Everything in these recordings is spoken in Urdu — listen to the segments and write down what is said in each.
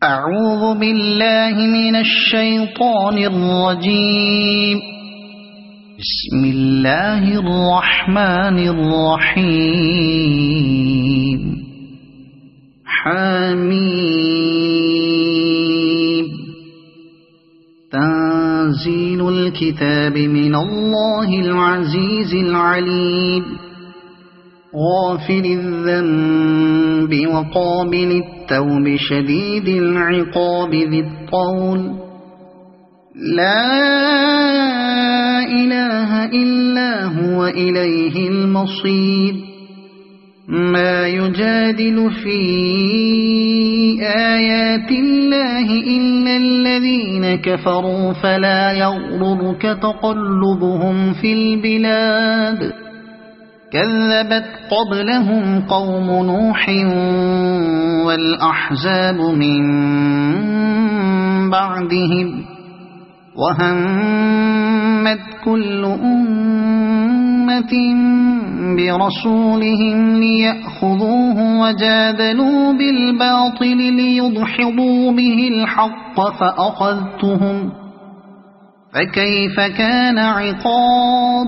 أعوذ بالله من الشيطان الرجيم. بسم الله الرحمن الرحيم. حميم. تنزيل الكتاب من الله العزيز العليم. غافر الذنب وقابل التوب شديد العقاب ذي الطول. لا إله إلا هو إليه المصير. ما يجادل في آيات الله إلا الذين كفروا فلا يغررك تقلبهم في البلاد. كذبت قبلهم قوم نوح والأحزاب من بعدهم. وهمت كل أمة برسولهم ليأخذوه وجادلوا بالباطل ليدحضوا به الحق فأخذتهم فكيف كان عقاب.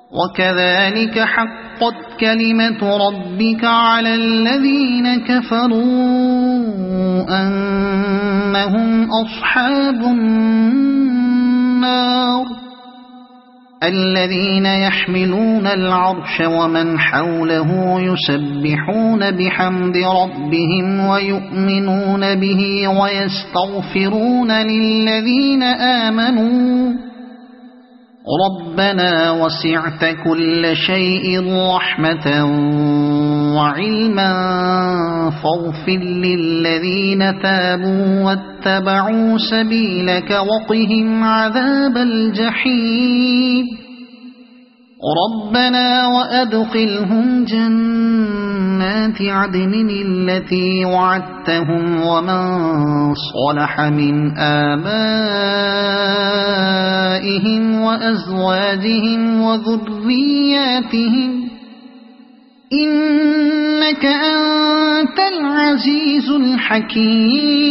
وكذلك حقت كلمة ربك على الذين كفروا أنهم أصحاب النار. الذين يحملون العرش ومن حوله يسبحون بحمد ربهم ويؤمنون به ويستغفرون للذين آمنوا ربنا وسعت كل شيء رحمة وعلما فاغفر للذين تابوا واتبعوا سبيلك وقهم عذاب الجحيم. ربنا وأدخلهم جنات عدن التي وعدتهم ومن صلح من آبائهم وأزواجهم وذرياتهم إنك أنت العزيز الحكيم.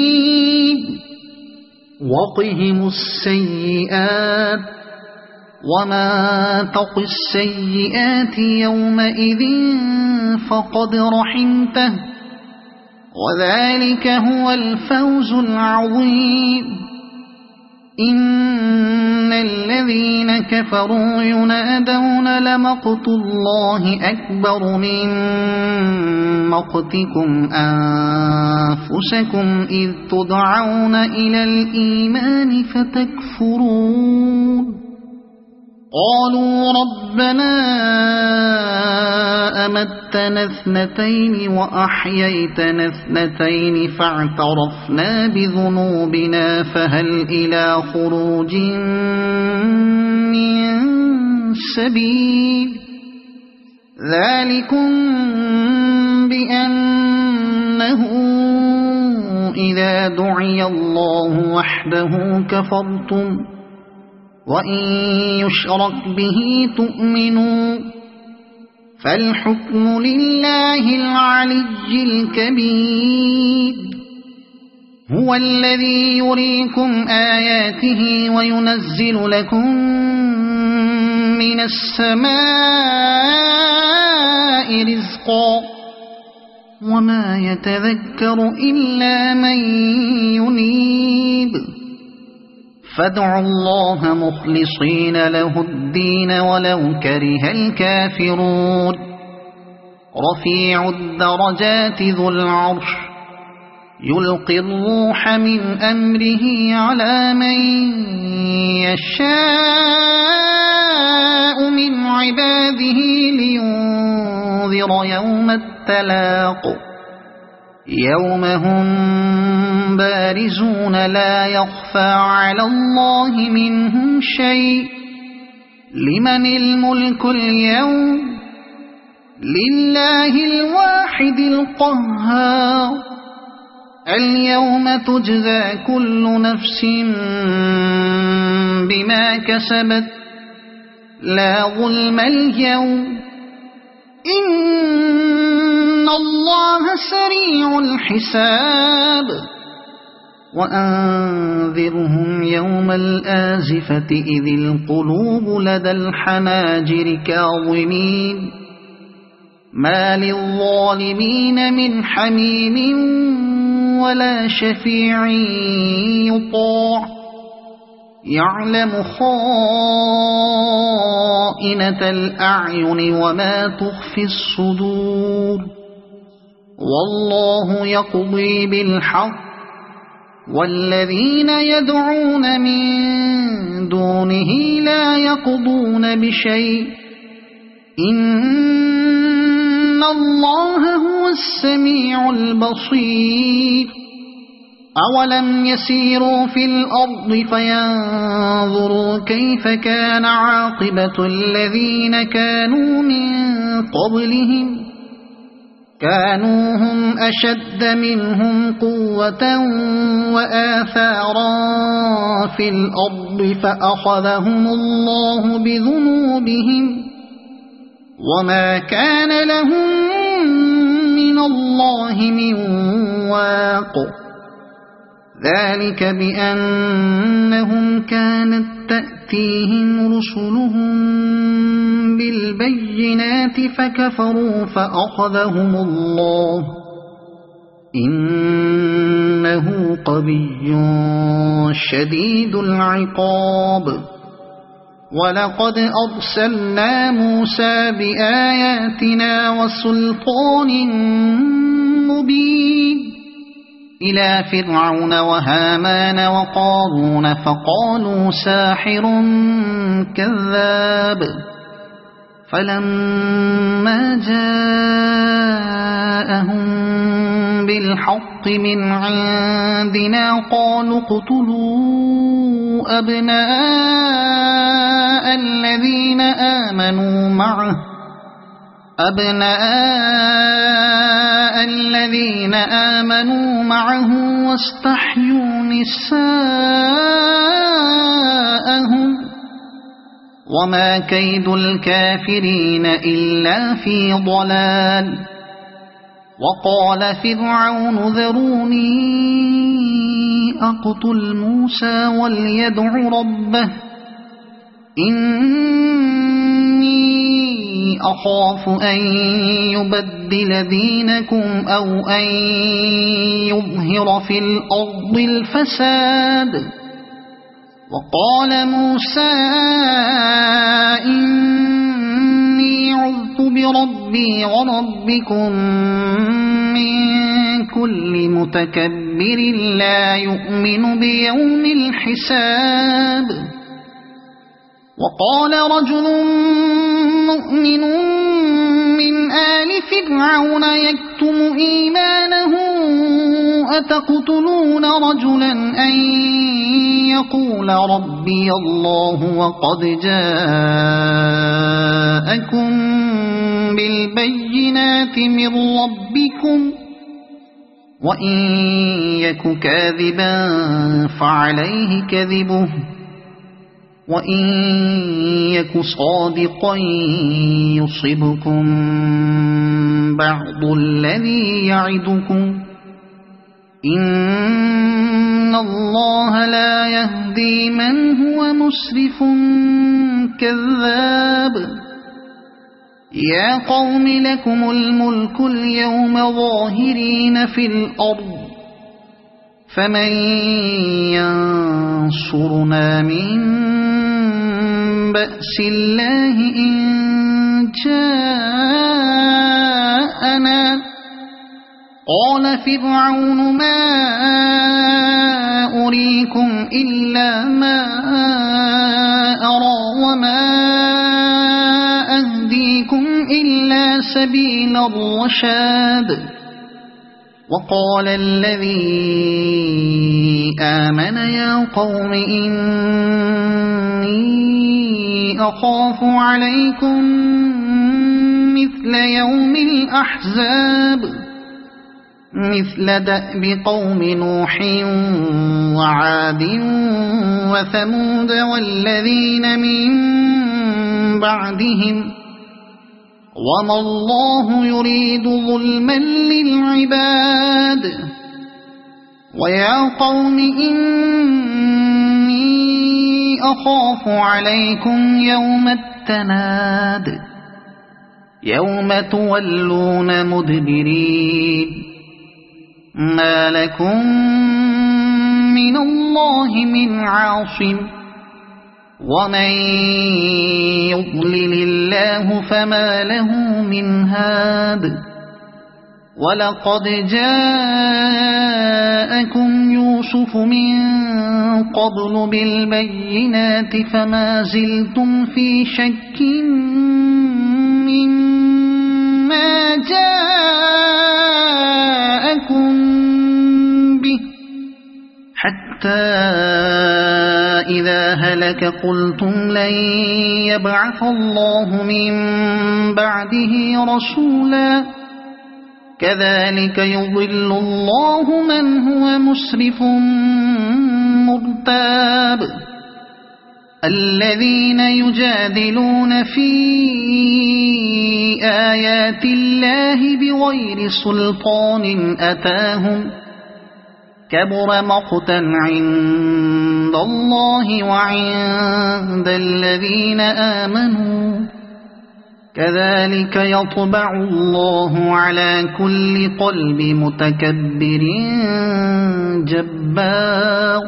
وقهم السيئات وما تق السيئات يومئذ فقد رحمته وذلك هو الفوز العظيم. إن الذين كفروا ينادون لمقت الله أكبر من مقتكم أنفسكم إذ تدعون إلى الإيمان فتكفرون. قالوا ربنا أمتنا اثنتين وأحييتنا اثنتين فاعترفنا بذنوبنا فهل إلى خروج من سبيل. ذلكم بأنه إذا دعي الله وحده كفرتم وإن يشرك به تؤمنوا فالحكم لله العلي الكبير. هو الذي يريكم آياته وينزل لكم من السماء رزقا وما يتذكر إلا من ينيب. فادعوا الله مخلصين له الدين ولو كره الكافرون. رفيع الدرجات ذو العرش يلقي الروح من أمره على من يشاء من عباده لينذر يوم التلاق. يوم هم بارزون لا يخفى على الله منهم شيء. لمن الملك اليوم؟ لله الواحد القهار. اليوم تجزى كل نفس بما كسبت لا ظلم اليوم. إن الله سريع الحساب وأنذرهم يوم الآزفة إذ القلوب لدى الحناجر كاظمين ما للظالمين من حميم ولا شفيع يطاع يعلم خائنة الأعين وما تخفي الصدور والله يقضي بالحق والذين يدعون من دونه لا يقضون بشيء إن الله هو السميع البصير أولم يسيروا في الأرض فينظروا كيف كان عاقبة الذين كانوا من قبلهم كانوا هم أشد منهم قوة وآثارا في الأرض فأخذهم الله بذنوبهم وما كان لهم من الله من واق ذلك بأنهم كانت تأتيهم رسلهم بالبينات فكفروا فأخذهم الله إنه قوي شديد العقاب ولقد أرسلنا موسى بآياتنا وسلطان مبين إلى فرعون وهامان وقارون فقالوا ساحر كذاب فلما جاءهم بالحق من عندنا قالوا اقتلوا أبناء الذين آمنوا معه واستحيوا نساءهم وما كيد الكافرين إلا في ضلال وقال فرعون ذروني أقتل موسى وليدع ربه إني أخاف أن يبدل دينكم أو أن يظهر في الأرض الفساد وقال موسى إني عذت بربي وربكم من كل متكبر لا يؤمن بيوم الحساب وقال رجل مؤمن من آل فرعون يكتم إيمانه أتقتلون رجلا أن يقول ربي الله وقد جاءكم بالبينات من ربكم وإن يك كاذبا فعليه كذبه وإن يك صادقا يصبكم بعض الذي يعدكم إن الله لا يهدي من هو مسرف كذاب يا قوم لكم الملك اليوم ظاهرين في الأرض فمن ينصرنا من بأس الله إن جاءنا قال فرعون ما أريكم إلا ما أرى وما أهديكم إلا سبيل الرشاد وقال الذي آمن يا قوم إني أخاف عليكم مثل يوم الأحزاب مثل دأب قوم نوح وعاد وثمود والذين من بعدهم وما الله يريد ظلما للعباد ويا قوم إني أخاف عليكم يوم التناد يوم تولون مدبرين ما لكم من الله من عاصم ومن يضلل الله فما له من هاد ولقد جاءكم يوسف من قبل بالبينات فما زلتم في شك مما جاءكم به حتى إذا هلك قلتم لن يبعث الله من بعده رسولا كذلك يضل الله من هو مسرف مرتاب الذين يجادلون في آيات الله بغير سلطان أتاهم كبر مقتا عند الله وعند الذين آمنوا كذلك يطبع الله على كل قلب متكبر جبار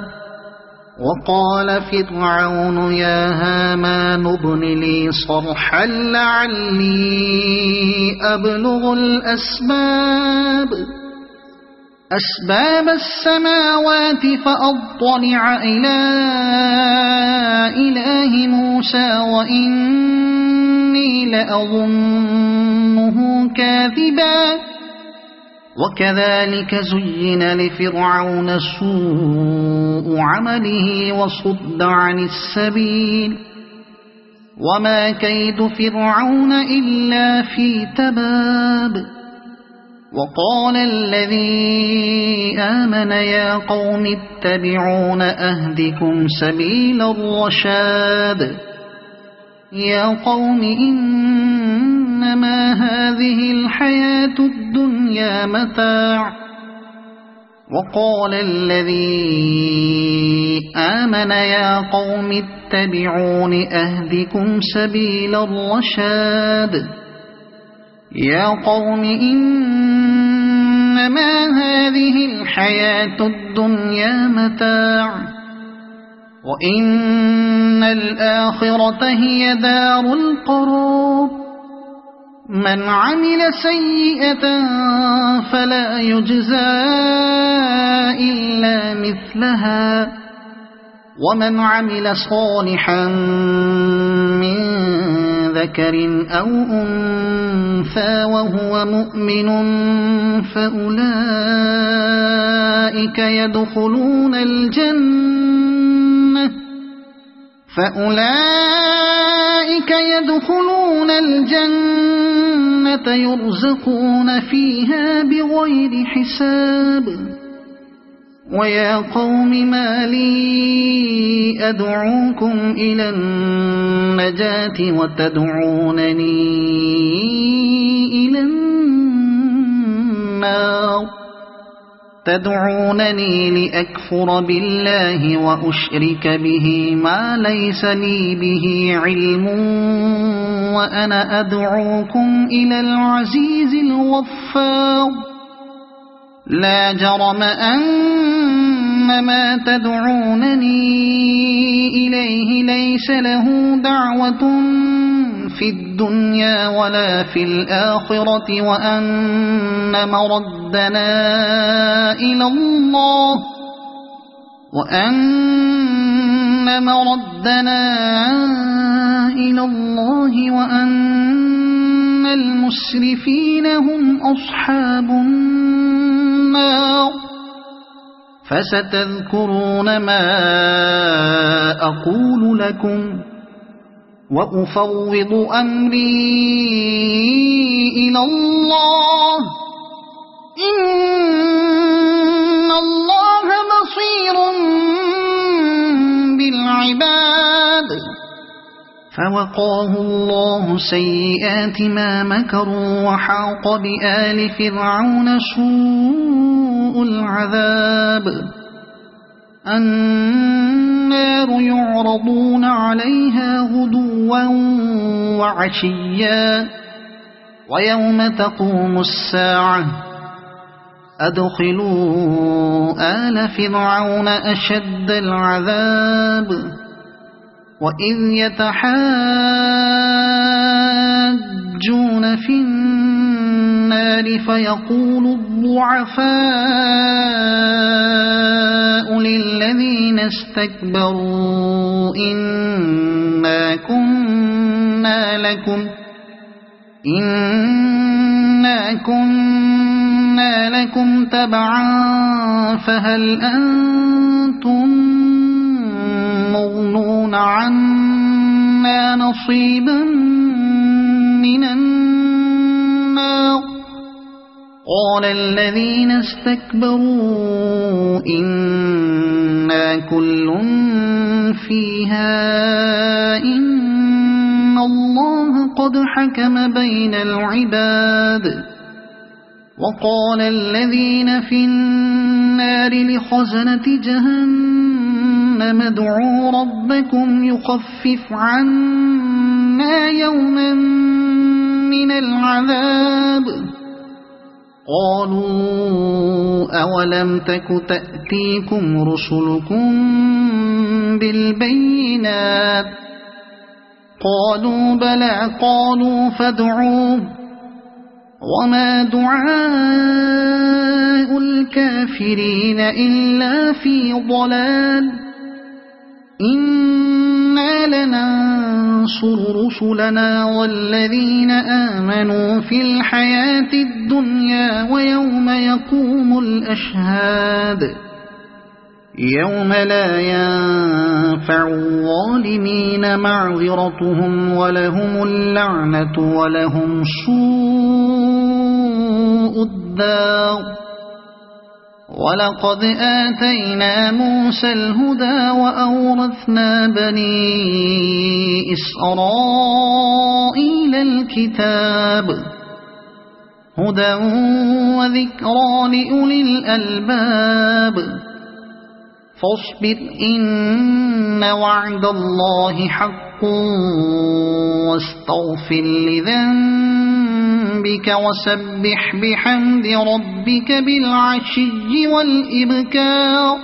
وقال فرعون يا هامان ابن لي صرحا لعلي أبلغ أسباب السماوات فأطلع إلى إله موسى وإني لأظنه كاذبا وكذلك زين لفرعون سوء عمله وصد عن السبيل وما كيد فرعون إلا في تباب وقال الذي آمن يا قوم اتبعون أهدكم سبيل الرشاد يا قوم إنما هذه الحياة الدنيا متاع وقال الذي آمن يا قوم اتبعون أهدكم سبيل الرشاد يا قوم إنما هذه الحياة الدنيا متاع وإن الآخرة هي دار القرار من عمل سيئة فلا يجزى إلا مثلها ومن عمل صالحا من ذكر أو أنثى وهو مؤمن فأولئك يدخلون الجنة يرزقون فيها بغير حساب ويا قوم ما لي أدعوكم إلى النجاة وتدعونني إلى النار تدعونني لأكفر بالله وأشرك به ما ليس لي به علم وأنا أدعوكم إلى العزيز الغفار لا جرم أن ما تدعونني إليه ليس له دعوة في الدنيا ولا في الآخرة وأن مردنا إلى الله وأن المسرفين هم أصحاب النار فستذكرون ما أقول لكم وأفوض أمري إلى الله إن الله بصير بالعباد فوقاه الله سيئات ما مكروا وحاق بآل فرعون سوء العذاب النار يعرضون عليها غدوا وعشيا ويوم تقوم الساعة أدخلوا آل فرعون أشد العذاب وإذ يتحاجون في النار فيقول الضعفاء للذين استكبروا إنا كنا لكم تبعا فهل أنتم مغنون عنا نصيبا من النار قال الذين استكبروا إنا كل فيها إن الله قد حكم بين العباد وقال الذين في النار لخزنة جهنم ادعوا ربكم يخفف عنا يوما من العذاب قالوا أولم تك تأتيكم رسلكم بالبينات قالوا بلى قالوا فادعوا وما دعاء الكافرين إلا في ضلال إنا لننصر رسلنا والذين آمنوا في الحياة الدنيا ويوم يقوم الأشهاد يوم لا ينفع الظالمين معذرتهم ولهم اللعنة ولهم سوء الدار ولقد آتينا موسى الهدى وأورثنا بني إسرائيل الكتاب هدى وذكرى لأولي الألباب فاصبر إن وعد الله حق واستغفر لذنبك وسبح بحمد ربك بالعشي والإبكار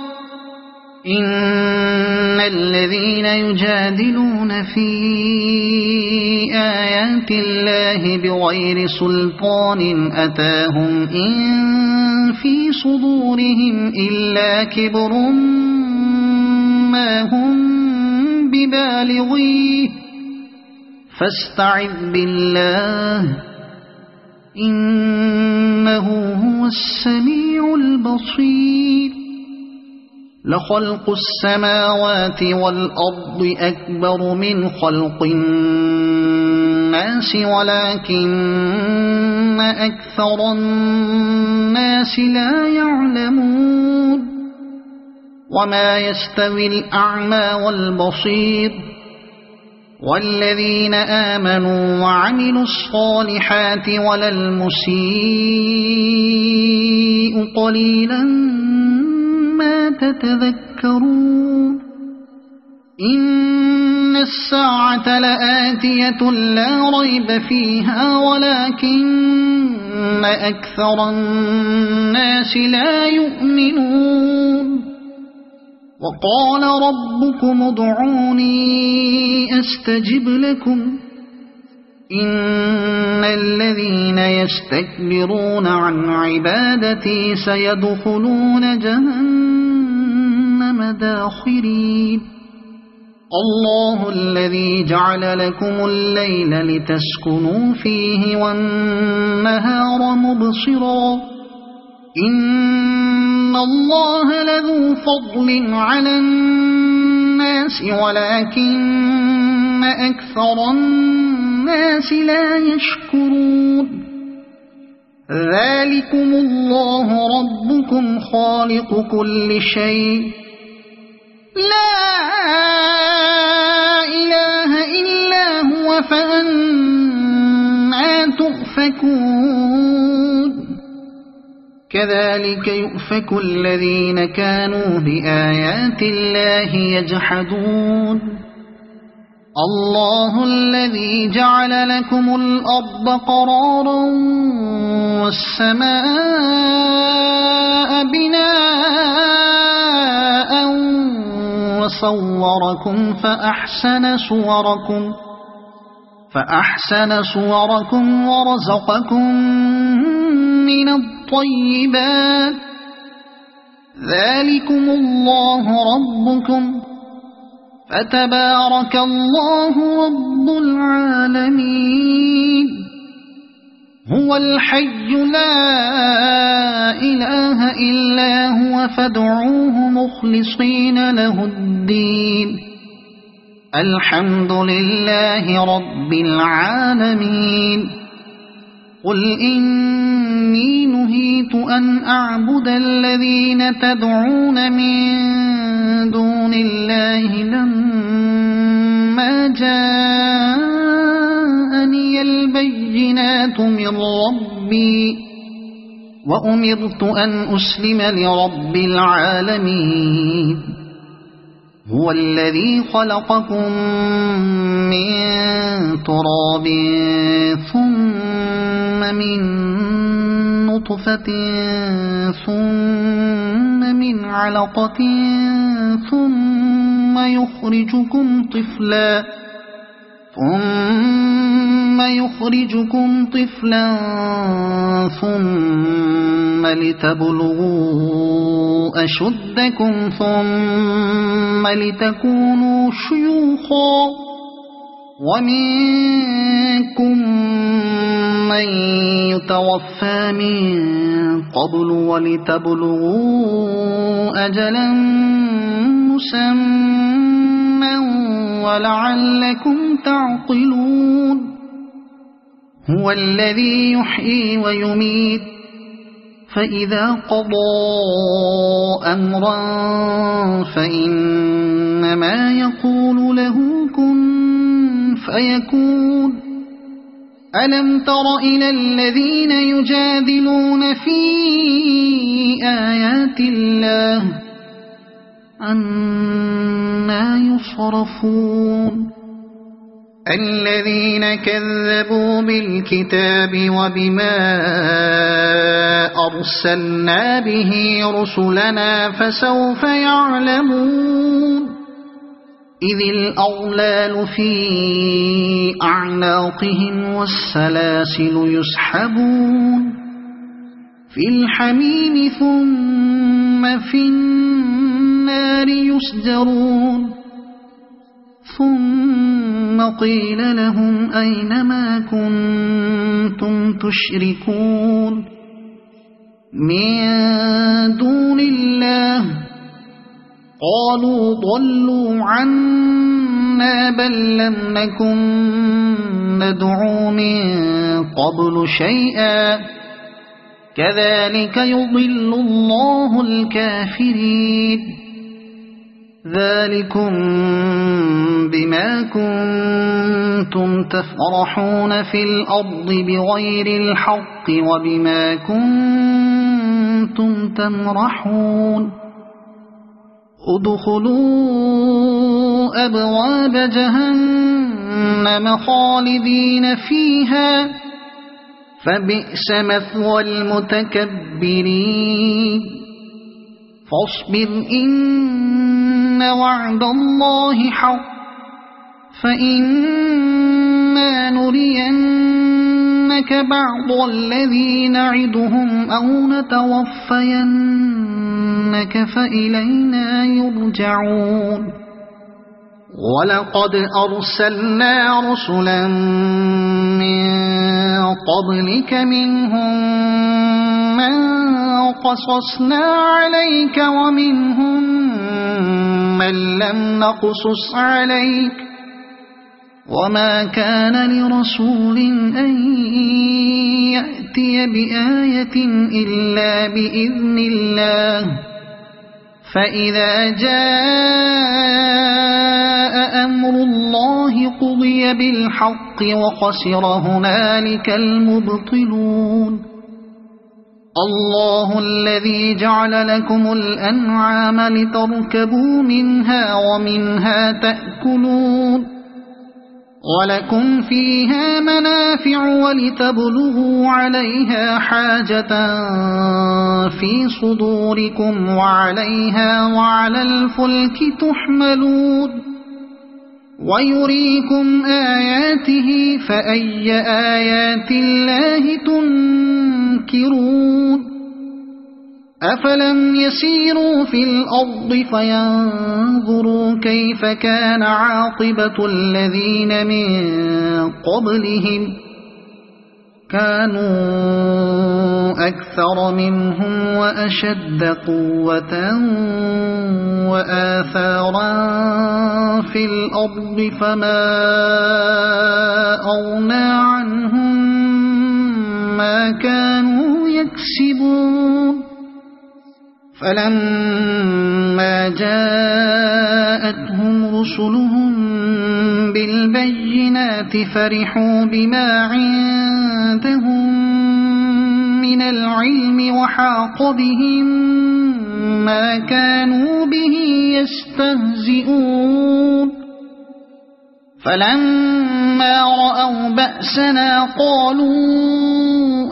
إن الذين يجادلون في آيات الله بغير سلطان أتاهم إن في صدورهم إلا كبر ما هم ببالغيه فاستعذ بالله إنه هو السميع البصير لخلق السماوات والأرض أكبر من خلق الناس ولكن أكثر الناس لا يعلمون وما يستوي الأعمى والبصير والذين آمنوا وعملوا الصالحات ولا المسيء قليلا ما تتذكرون إن الساعة لآتية لا ريب فيها ولكن أكثر الناس لا يؤمنون وقال ربكم ادعوني أستجب لكم إن الذين يستكبرون عن عبادتي سيدخلون جهنم داخرين الله الذي جعل لكم الليل لتسكنوا فيه والنهار مبصرا إن الله لذو فضل على الناس ولكن أكثر الناس لا يشكرون ذلكم الله ربكم خالق كل شيء لا إله إلا يؤفكون كذلك يؤفك الذين كانوا بآيات الله يجحدون الله الذي جعل لكم الأرض قرارا والسماء بناء وصوركم فأحسن صوركم ورزقكم من الطيبات ذلكم الله ربكم فتبارك الله رب العالمين هو الحي لا إله إلا هو فادعوه مخلصين له الدين الحمد لله رب العالمين قل إني نهيت أن أعبد الذين تدعون من دون الله لما جاءني البينات من ربي وأمرت أن أسلم لرب العالمين هو الذي خلقكم من تراب ثم من نطفة ثم من علقة ثم يخرجكم طفلا ثم لتبلغوا أشدكم ثم لتكونوا شيوخا ومنكم من يتوفى من قبل ولتبلغوا أجلا مسمى ولعلكم تعقلون هو الذي يحيي ويميت فإذا قضى أمرا فإنما يقول له كن فيكون ألم تر إلى الذين يجادلون في آيات الله أنى يصرفون الذين كذبوا بالكتاب وبما أرسلنا به رسلنا فسوف يعلمون إذ الأغلال في أعناقهم والسلاسل يسحبون في الحميم ثم في النار يسجرون ثم قيل لهم أين ما كنتم تشركون من دون الله قالوا ضلوا عنا بل لم نكن ندعو من قبل شيئا كذلك يضل الله الكافرين ذلكم بما كنتم تفرحون في الأرض بغير الحق وبما كنتم تمرحون ادخلوا أبواب جهنم خالدين فيها فبئس مثوى المتكبرين فاصبر إن وعد الله حق فإما نرينك بعض الذي نعدهم أو نتوفينك فإلينا يرجعون ولقد أرسلنا رسلا من قبلك منهم من قصصنا عليك ومنهم من لم نقصص عليك وما كان لرسول أن يأتي بآية إلا بإذن الله فإذا جاء أمر أمر الله قضي بالحق وخسر هنالك المبطلون الله الذي جعل لكم الأنعام لتركبوا منها ومنها تأكلون ولكم فيها منافع ولتبلغوا عليها حاجة في صدوركم وعليها وعلى الفلك تحملون ويريكم آياته فأي آيات الله تنكرون أفلم يسيروا في الأرض فينظروا كيف كان عاقبة الذين من قبلهم كانوا أكثر منهم وأشد قوة وآثارا في الأرض فما أغنى عنهم ما كانوا يكسبون فلما جاءتهم رسلهم بالبينات فرحوا بما عندهم من العلم وحاق بهم ما كانوا به يستهزئون فلما رأوا بأسنا قالوا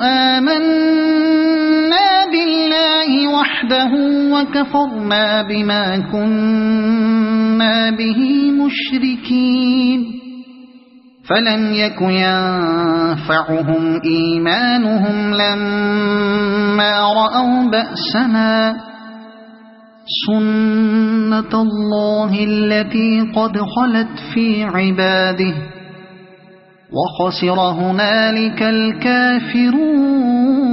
آمنا بالله وحده وكفرنا بما كنا به مشركين فلم يك ينفعهم إيمانهم لما رأوا بأسنا سنة الله التي قد خلت في عباده وخسر هنالك الكافرون